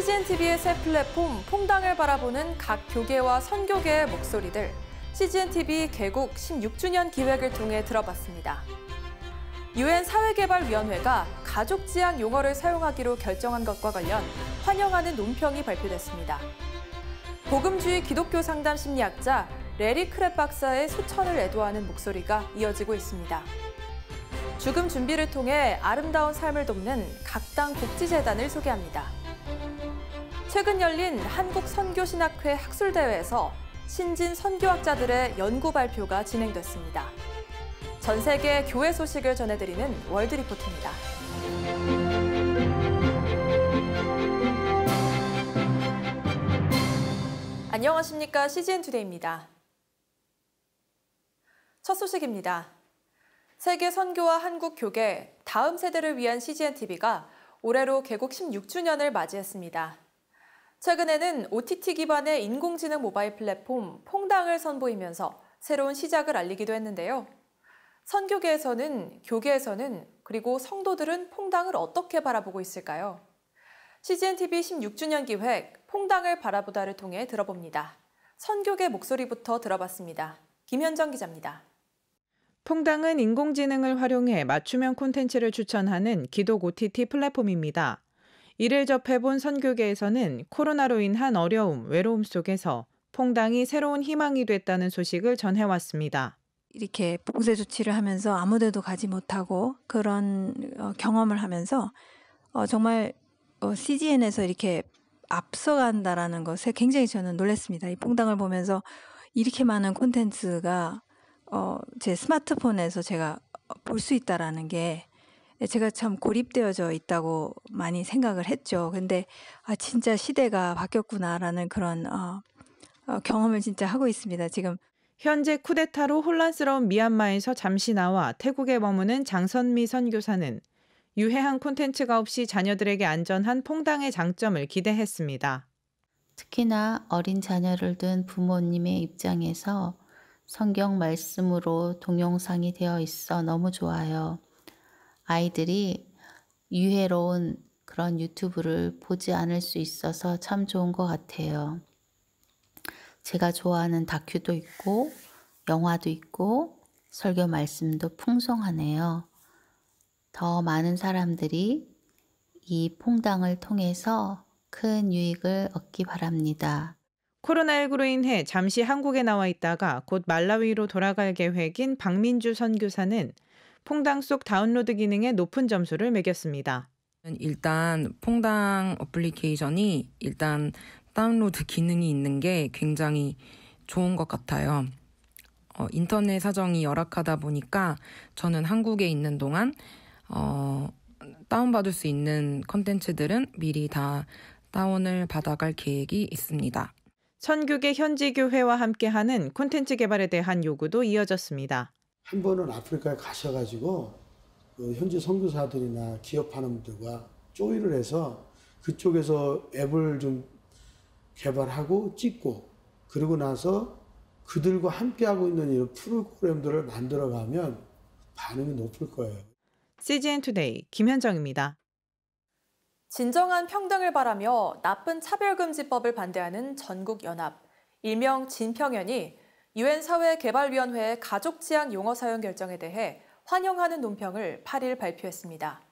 CGN-TV의 새 플랫폼 퐁당을 바라보는 각 교계와 선교계의 목소리들, CGN-TV 개국 16주년 기획을 통해 들어봤습니다. UN 사회개발위원회가 가족지향 용어를 사용하기로 결정한 것과 관련 환영하는 논평이 발표됐습니다. 복음주의 기독교 상담 심리학자 레리 크랩 박사의 소천을 애도하는 목소리가 이어지고 있습니다. 죽음 준비를 통해 아름다운 삶을 돕는 각당 복지재단을 소개합니다. 최근 열린 한국선교신학회 학술대회에서 신진 선교학자들의 연구 발표가 진행됐습니다. 전 세계 교회 소식을 전해드리는 월드리포트입니다. 안녕하십니까, CGN투데이입니다. 첫 소식입니다. 세계 선교와 한국 교계, 다음 세대를 위한 CGN-TV가 올해로 개국 16주년을 맞이했습니다. 최근에는 OTT 기반의 인공지능 모바일 플랫폼 퐁당을 선보이면서 새로운 시작을 알리기도 했는데요. 선교계에서는, 교계에서는, 그리고 성도들은 퐁당을 어떻게 바라보고 있을까요? CGN-TV 16주년 기획 퐁당을 바라보다를 통해 들어봅니다. 선교계 목소리부터 들어봤습니다. 김현정 기자입니다. 퐁당은 인공지능을 활용해 맞춤형 콘텐츠를 추천하는 기독 OTT 플랫폼입니다. 이를 접해본 선교계에서는 코로나로 인한 어려움, 외로움 속에서 퐁당이 새로운 희망이 됐다는 소식을 전해왔습니다. 이렇게 봉쇄 조치를 하면서 아무데도 가지 못하고 그런 경험을 하면서 정말 CGN에서 이렇게 앞서간다라는 것에 굉장히 저는 놀랐습니다. 이 퐁당을 보면서 이렇게 많은 콘텐츠가 제 스마트폰에서 제가 볼 수 있다라는 게 제가 참 고립되어져 있다고 많이 생각을 했죠. 근데 진짜 시대가 바뀌었구나라는 그런 경험을 진짜 하고 있습니다. 지금 현재 쿠데타로 혼란스러운 미얀마에서 잠시 나와 태국에 머무는 장선미 선교사는 유해한 콘텐츠가 없이 자녀들에게 안전한 퐁당의 장점을 기대했습니다. 특히나 어린 자녀를 둔 부모님의 입장에서 성경 말씀으로 동영상이 되어 있어 너무 좋아요. 아이들이 유해로운 그런 유튜브를 보지 않을 수 있어서 참 좋은 것 같아요. 제가 좋아하는 다큐도 있고 영화도 있고 설교 말씀도 풍성하네요. 더 많은 사람들이 이 퐁당을 통해서 큰 유익을 얻기 바랍니다. 코로나19로 인해 잠시 한국에 나와 있다가 곧 말라위로 돌아갈 계획인 박민주 선교사는 퐁당 속 다운로드 기능에 높은 점수를 매겼습니다. 일단 퐁당 어플리케이션이 일단 다운로드 기능이 있는 게 굉장히 좋은 것 같아요. 인터넷 사정이 열악하다 보니까 저는 한국에 있는 동안 다운받을 수 있는 컨텐츠들은 미리 다 다운을 받아갈 계획이 있습니다. 선교계 현지 교회와 함께하는 콘텐츠 개발에 대한 요구도 이어졌습니다. 한 번은 아프리카에 가셔가지고 현지 선교사들이나 기업하는 분들과 조의를 해서 그쪽에서 앱을 좀 개발하고 찍고 그러고 나서 그들과 함께하고 있는 이런 프로그램들을 만들어가면 반응이 높을 거예요. CGN-투데이 김현정입니다. 진정한 평등을 바라며 나쁜 차별금지법을 반대하는 전국연합, 일명 진평연이 UN 사회개발위원회의 가족지향 용어 사용 결정에 대해 환영하는 논평을 8일 발표했습니다.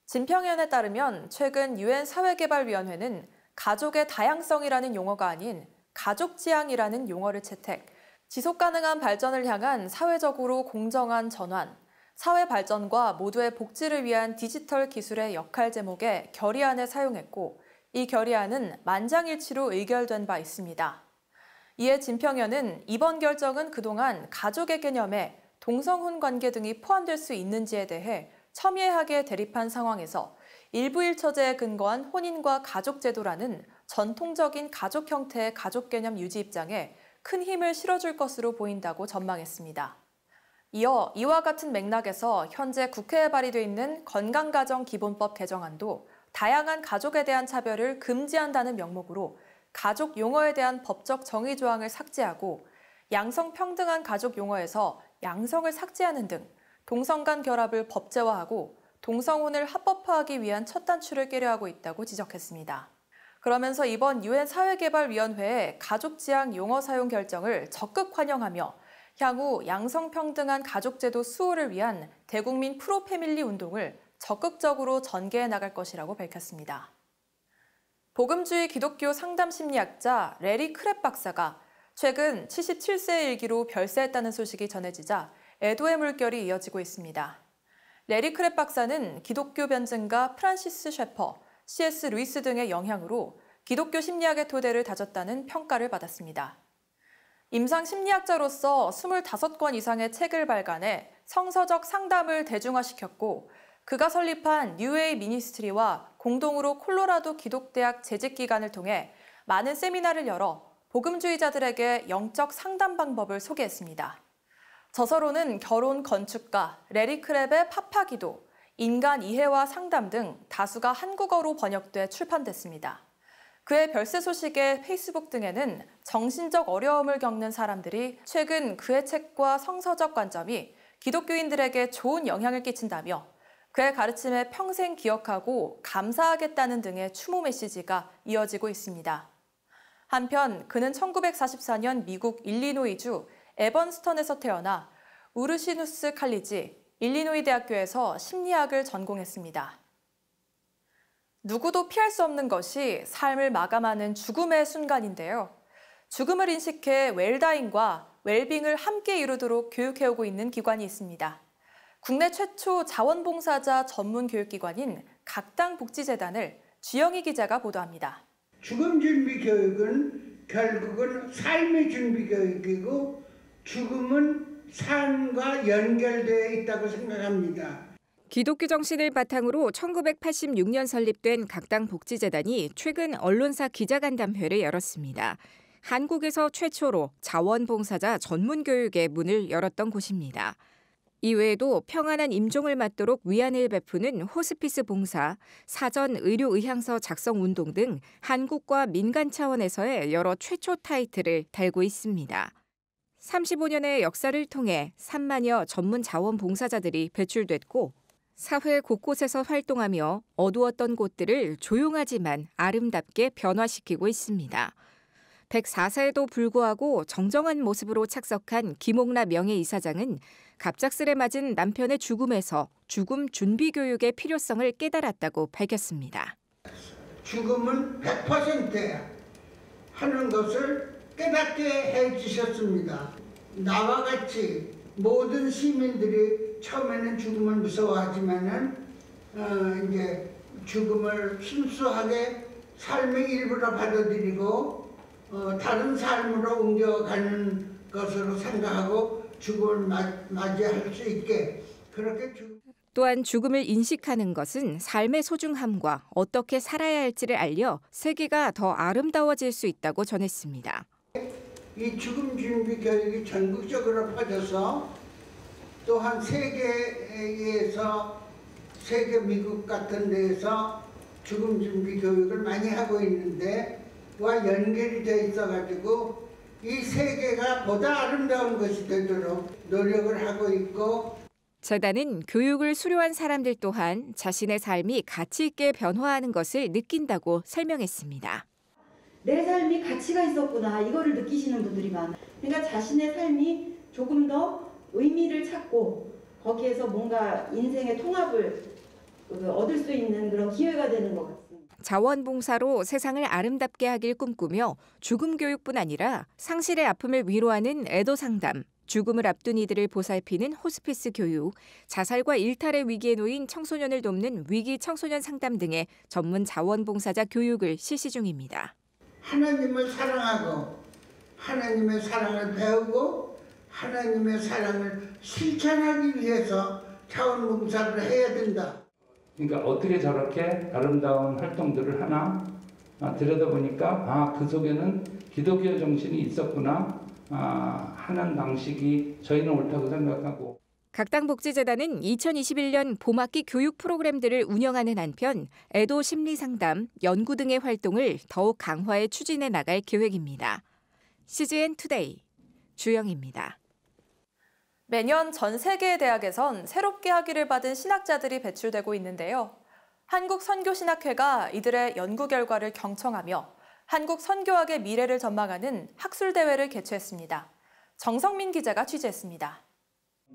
진평연에 따르면 최근 UN 사회개발위원회는 가족의 다양성이라는 용어가 아닌 가족지향이라는 용어를 채택, 지속가능한 발전을 향한 사회적으로 공정한 전환, 사회 발전과 모두의 복지를 위한 디지털 기술의 역할 제목의 결의안을 사용했고, 이 결의안은 만장일치로 의결된 바 있습니다. 이에 진평연은 이번 결정은 그동안 가족의 개념에 동성혼 관계 등이 포함될 수 있는지에 대해 첨예하게 대립한 상황에서 일부 일처제에 근거한 혼인과 가족제도라는 전통적인 가족 형태의 가족 개념 유지 입장에 큰 힘을 실어줄 것으로 보인다고 전망했습니다. 이어 이와 같은 맥락에서 현재 국회에 발의돼 있는 건강가정기본법 개정안도 다양한 가족에 대한 차별을 금지한다는 명목으로 가족 용어에 대한 법적 정의 조항을 삭제하고 양성평등한 가족 용어에서 양성을 삭제하는 등 동성 간 결합을 법제화하고 동성혼을 합법화하기 위한 첫 단추를 꿰려 하고 있다고 지적했습니다. 그러면서 이번 유엔 사회개발위원회의 가족지향 용어 사용 결정을 적극 환영하며 향후 양성평등한 가족제도 수호를 위한 대국민 프로패밀리 운동을 적극적으로 전개해 나갈 것이라고 밝혔습니다. 복음주의 기독교 상담 심리학자 레리 크랩 박사가 최근 77세의 일기로 별세했다는 소식이 전해지자 애도의 물결이 이어지고 있습니다. 레리 크랩 박사는 기독교 변증가 프란시스 셰퍼, C.S. 루이스 등의 영향으로 기독교 심리학의 토대를 다졌다는 평가를 받았습니다. 임상 심리학자로서 25권 이상의 책을 발간해 성서적 상담을 대중화시켰고 그가 설립한 뉴웨이 미니스트리와 공동으로 콜로라도 기독대학 재직기관을 통해 많은 세미나를 열어 복음주의자들에게 영적 상담 방법을 소개했습니다. 저서로는 결혼 건축가, 레리 크랩의 파파기도, 인간 이해와 상담 등 다수가 한국어로 번역돼 출판됐습니다. 그의 별세 소식에 페이스북 등에는 정신적 어려움을 겪는 사람들이 최근 그의 책과 성서적 관점이 기독교인들에게 좋은 영향을 끼친다며 그의 가르침에 평생 기억하고 감사하겠다는 등의 추모 메시지가 이어지고 있습니다. 한편 그는 1944년 미국 일리노이주 에번스턴에서 태어나 우르시누스 칼리지, 일리노이 대학교에서 심리학을 전공했습니다. 누구도 피할 수 없는 것이 삶을 마감하는 죽음의 순간인데요. 죽음을 인식해 웰다잉과 웰빙을 함께 이루도록 교육해오고 있는 기관이 있습니다. 국내 최초 자원봉사자 전문 교육기관인 각당복지재단을 주영희 기자가 보도합니다. 죽음 준비 교육은 결국은 삶의 준비 교육이고 죽음은 삶과 연결되어 있다고 생각합니다. 기독교 정신을 바탕으로 1986년 설립된 각당복지재단이 최근 언론사 기자간담회를 열었습니다. 한국에서 최초로 자원봉사자 전문교육의 문을 열었던 곳입니다. 이외에도 평안한 임종을 맞도록 위안을 베푸는 호스피스 봉사, 사전 의료의향서 작성 운동 등 한국과 민간 차원에서의 여러 최초 타이틀을 달고 있습니다. 35년의 역사를 통해 3만여 전문 자원봉사자들이 배출됐고 사회 곳곳에서 활동하며 어두웠던 곳들을 조용하지만 아름답게 변화시키고 있습니다. 104세에도 불구하고 정정한 모습으로 착석한 김옥라 명예이사장은 갑작스레 맞은 남편의 죽음에서 죽음 준비 교육의 필요성을 깨달았다고 밝혔습니다. 죽음은 100%야 하는 것을 깨닫게 해주셨습니다. 나와 같이 모든 시민들이 처음에는 죽음을 무서워하지만은 이제 죽음을 순수하게 삶의 일부로 받아들이고 다른 삶으로 옮겨가는 것으로 생각하고 죽음을 맞이할 수 있게 그렇게 또한 죽음을 인식하는 것은 삶의 소중함과 어떻게 살아야 할지를 알려 세계가 더 아름다워질 수 있다고 전했습니다. 이 죽음 준비 교육이 전국적으로 퍼져서 또한 세계에서 세계 미국 같은 데에서 죽음 준비 교육을 많이 하고 있는데 와 연결이 돼 있어가지고 이 세계가 보다 아름다운 것이 되도록 노력을 하고 있고 재단은 교육을 수료한 사람들 또한 자신의 삶이 가치 있게 변화하는 것을 느낀다고 설명했습니다. 내 삶이 가치가 있었구나 이거를 느끼시는 분들이 많아요. 그러니까 자신의 삶이 조금 더 의미를 찾고 거기에서 뭔가 인생의 통합을 얻을 수 있는 그런 기회가 되는 것 같습니다. 자원봉사로 세상을 아름답게 하길 꿈꾸며 죽음 교육뿐 아니라 상실의 아픔을 위로하는 애도 상담, 죽음을 앞둔 이들을 보살피는 호스피스 교육, 자살과 일탈의 위기에 놓인 청소년을 돕는 위기 청소년 상담 등의 전문 자원봉사자 교육을 실시 중입니다. 하나님을 사랑하고 하나님의 사랑을 배우고 하나님의 사랑을 실천하기 위해서 자원봉사를 해야 된다. 그러니까 어떻게 저렇게 아름다운 활동들을 하나 들여다보니까 그 속에는 기독교 정신이 있었구나 하는 방식이 저희는 옳다고 생각하고. 각당복지재단은 2021년 봄학기 교육 프로그램들을 운영하는 한편 애도 심리상담, 연구 등의 활동을 더욱 강화해 추진해 나갈 계획입니다. CGN 투데이 주영입니다. 매년 전 세계의 대학에선 새롭게 학위를 받은 신학자들이 배출되고 있는데요. 한국선교신학회가 이들의 연구 결과를 경청하며 한국 선교학의 미래를 전망하는 학술대회를 개최했습니다. 정성민 기자가 취재했습니다.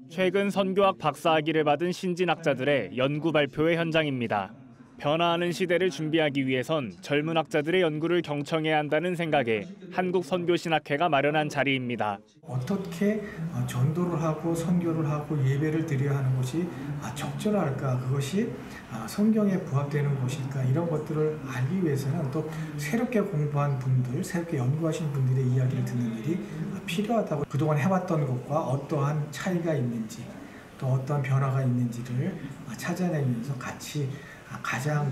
최근 선교학 박사학위를 받은 신진학자들의 연구 발표회 현장입니다. 변화하는 시대를 준비하기 위해선 젊은 학자들의 연구를 경청해야 한다는 생각에 한국선교신학회가 마련한 자리입니다. 어떻게 전도를 하고 선교를 하고 예배를 드려야 하는 것이 적절할까, 그것이 성경에 부합되는 것일까, 이런 것들을 알기 위해서는 또 새롭게 공부한 분들, 새롭게 연구하신 분들의 이야기를 듣는 일이 필요하다고, 그동안 해왔던 것과 어떠한 차이가 있는지 또 어떠한 변화가 있는지를 찾아내면서 같이 가장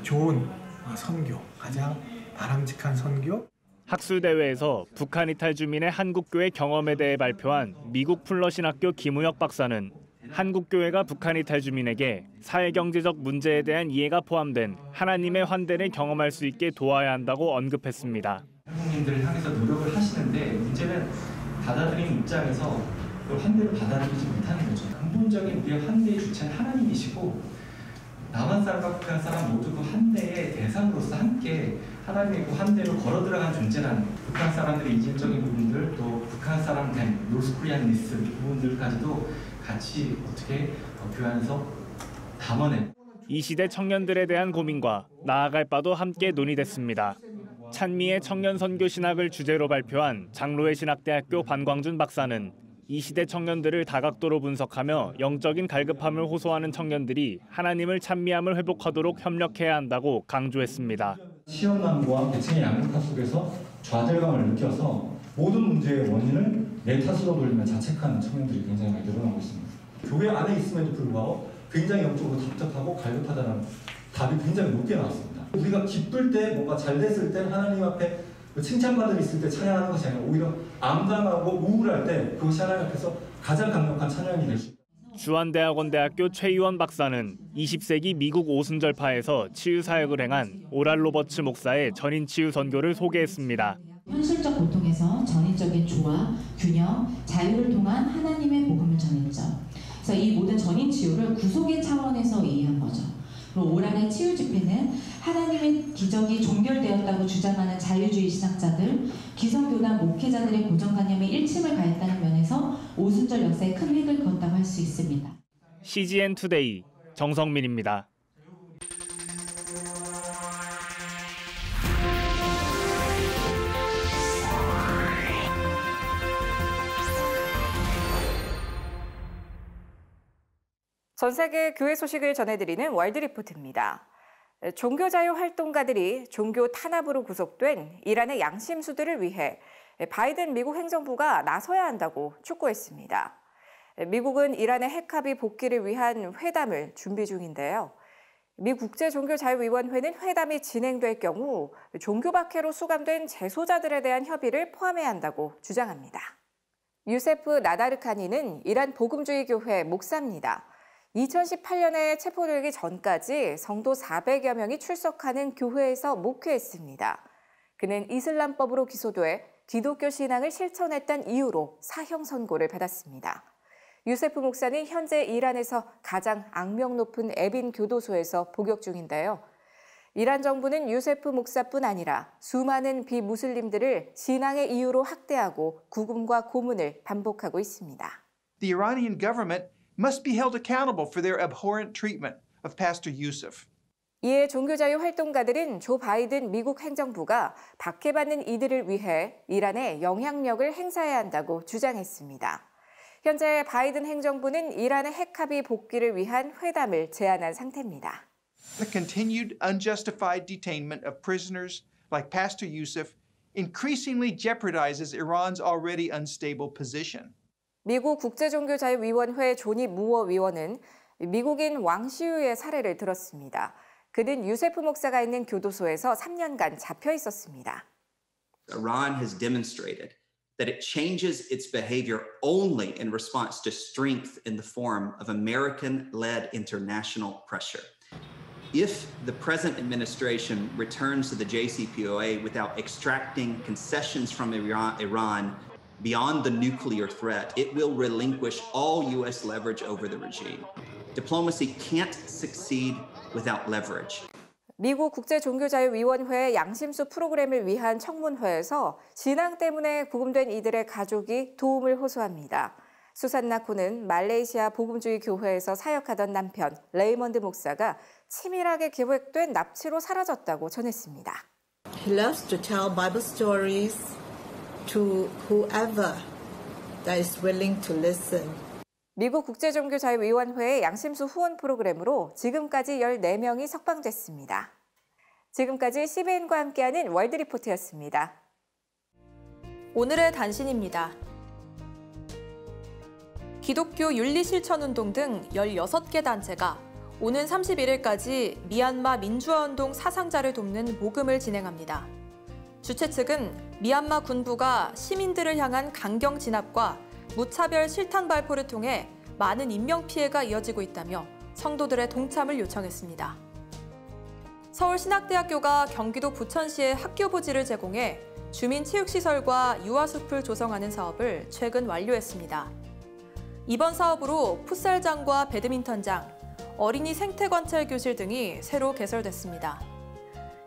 좋은 선교, 가장 바람직한 선교. 학술대회에서 북한 이탈 주민의 한국교회 경험에 대해 발표한 미국 풀러신학교 김우혁 박사는 한국교회가 북한 이탈 주민에게 사회경제적 문제에 대한 이해가 포함된 하나님의 환대를 경험할 수 있게 도와야 한다고 언급했습니다. 한국민들을 향해서 노력을 하시는데 문제는 받아들이는 입장에서 그 환대를 받아들이지 못하는 거죠. 근본적인 우리의 환대의 주체는 하나님이시고 남한 사람과 북한 사람 모두 그 환대의 대상으로서 함께 하나님의 그 환대로 걸어 들어간 존재라는, 북한 사람들의 이질적인 부분들, 또 북한 사람 된 노스코리안리스 부분들까지도 같이 어떻게 교회 안에서 담아내. 이 시대 청년들에 대한 고민과 나아갈 바도 함께 논의됐습니다. 찬미의 청년 선교 신학을 주제로 발표한 장로회 신학대학교 반광준 박사는 이 시대 청년들을 다각도로 분석하며 영적인 갈급함을 호소하는 청년들이 하나님을 찬미함을 회복하도록 협력해야 한다고 강조했습니다. 시험난과 계층의 양극화 속에서 좌절감을 느껴서 모든 문제의 원인을 내 탓으로 돌리며 자책하는 청년들이 굉장히 많이 늘어나고 있습니다. 교회 안에 있음에도 불구하고 굉장히 영적으로 답답하고 갈급하다는 답이 굉장히 높게 나왔습니다. 우리가 기쁠 때, 뭔가 잘 됐을 때 하나님 앞에 칭찬받을 있을 때 찬양하는 것이 아니라 오히려 암담하고 우울할 때 그것이 하나님 앞에서 가장 강력한 찬양이 될 수 있습니다. 주한대학원대학교 최희원 박사는 20세기 미국 오순절파에서 치유사역을 행한 오랄 로버츠 목사의 전인치유 선교를 소개했습니다. 현실적 고통에서 전인적인 조화, 균형, 자유를 통한 하나님의 복음을 전했죠. 그래서 이 모든 전인치유를 구속의 차원에서 이해한 거죠. 오랄의 치유 집회는 하나님의 기적이 종결되었다고 주장하는 자유주의 신학자들, 기성교단 목회자들의 고정관념에 일침을 가했다는 면에서 오순절 역사에 큰 획을 그었다고 할 수 있습니다. CGN 투데이 정성민입니다. 전 세계 교회 소식을 전해드리는 월드리포트입니다. 종교자유 활동가들이 종교 탄압으로 구속된 이란의 양심수들을 위해 바이든 미국 행정부가 나서야 한다고 촉구했습니다. 미국은 이란의 핵합의 복귀를 위한 회담을 준비 중인데요. 미 국제종교자유위원회는 회담이 진행될 경우 종교박해로 수감된 재소자들에 대한 협의를 포함해야 한다고 주장합니다. 유세프 나다르카니는 이란 복음주의 교회 목사입니다. 2018년에 체포되기 전까지 성도 400여 명이 출석하는 교회에서 목회했습니다. 그는 이슬람법으로 기소돼 기독교 신앙을 실천했던 이유로 사형 선고를 받았습니다. 유세프 목사는 현재 이란에서 가장 악명 높은 에빈 교도소에서 복역 중인데요. 이란 정부는 유세프 목사뿐 아니라 수많은 비무슬림들을 신앙의 이유로 학대하고 구금과 고문을 반복하고 있습니다. The Iranian government must be held accountable for their abhorrent treatment of Pastor Yusuf. 이에 종교자유 활동가들은 조 바이든 미국 행정부가 박해받는 이들을 위해 이란에 영향력을 행사해야 한다고 주장했습니다. 현재 바이든 행정부는 이란의 핵합의 복귀를 위한 회담을 제안한 상태입니다. The continued unjustified detainment of prisoners like Pastor Yusuf increasingly jeopardizes Iran's already unstable position. 미국 국제종교자유위원회 조니 무어 위원은 미국인 왕시우의 사례를 들었습니다. 그는 유세프 목사가 있는 교도소에서 3년간 잡혀 있었습니다. Iran has demonstrated that it changes its behavior only in response to strength in the form of American-led international pressure. If the present administration returns to the JCPOA without extracting concessions from Iran beyond the nuclear threat, it will relinquish all U.S. leverage over the regime. Diplomacy can't succeed without leverage. 미국 국제종교자유위원회의 양심수 프로그램을 위한 청문회에서 신앙 때문에 구금된 이들의 가족이 도움을 호소합니다. 수산나 코는 말레이시아 복음주의 교회에서 사역하던 남편 레이먼드 목사가 치밀하게 기획된 납치로 사라졌다고 전했습니다. He loves to tell Bible stories to whoever that is willing to listen. 미국 국제종교자유위원회의 양심수 후원 프로그램으로 지금까지 14명이 석방됐습니다. 지금까지 CBN과 함께하는 월드리포트였습니다. 오늘의 단신입니다. 기독교 윤리실천운동 등 16개 단체가 오는 31일까지 미얀마 민주화운동 사상자를 돕는 모금을 진행합니다. 주최 측은 미얀마 군부가 시민들을 향한 강경 진압과 무차별 실탄 발포를 통해 많은 인명피해가 이어지고 있다며 성도들의 동참을 요청했습니다. 서울신학대학교가 경기도 부천시에 학교 부지를 제공해 주민체육시설과 유아숲을 조성하는 사업을 최근 완료했습니다. 이번 사업으로 풋살장과 배드민턴장, 어린이 생태관찰교실 등이 새로 개설됐습니다.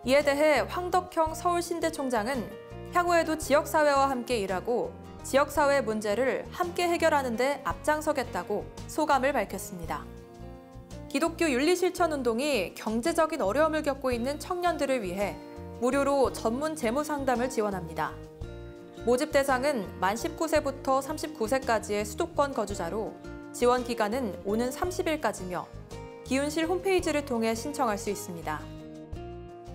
이에 대해 황덕형 서울신대총장은 향후에도 지역사회와 함께 일하고 지역사회 문제를 함께 해결하는 데 앞장서겠다고 소감을 밝혔습니다. 기독교 윤리실천운동이 경제적인 어려움을 겪고 있는 청년들을 위해 무료로 전문 재무 상담을 지원합니다. 모집 대상은 만 19세부터 39세까지의 수도권 거주자로 지원 기간은 오는 30일까지며 기훈실 홈페이지를 통해 신청할 수 있습니다.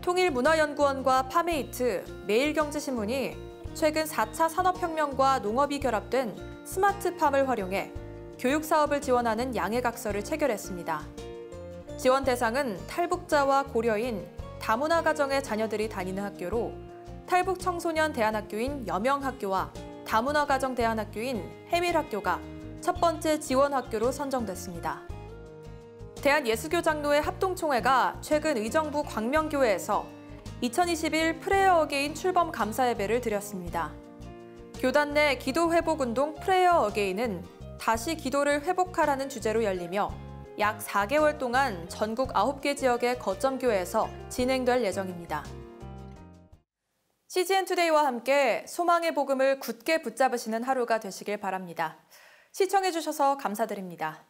통일문화연구원과 파메이트, 매일경제신문이 최근 4차 산업혁명과 농업이 결합된 스마트팜을 활용해 교육사업을 지원하는 양해각서를 체결했습니다. 지원 대상은 탈북자와 고려인, 다문화 가정의 자녀들이 다니는 학교로 탈북 청소년 대안학교인 여명학교와 다문화 가정 대안학교인 해밀학교가 첫 번째 지원 학교로 선정됐습니다. 대한예수교장로회 합동총회가 최근 의정부 광명교회에서 2021 프레이어 어게인 출범 감사 예배를 드렸습니다. 교단 내 기도 회복 운동 프레이어 어게인은 다시 기도를 회복하라는 주제로 열리며 약 4개월 동안 전국 9개 지역의 거점교회에서 진행될 예정입니다. CGN 투데이와 함께 소망의 복음을 굳게 붙잡으시는 하루가 되시길 바랍니다. 시청해주셔서 감사드립니다.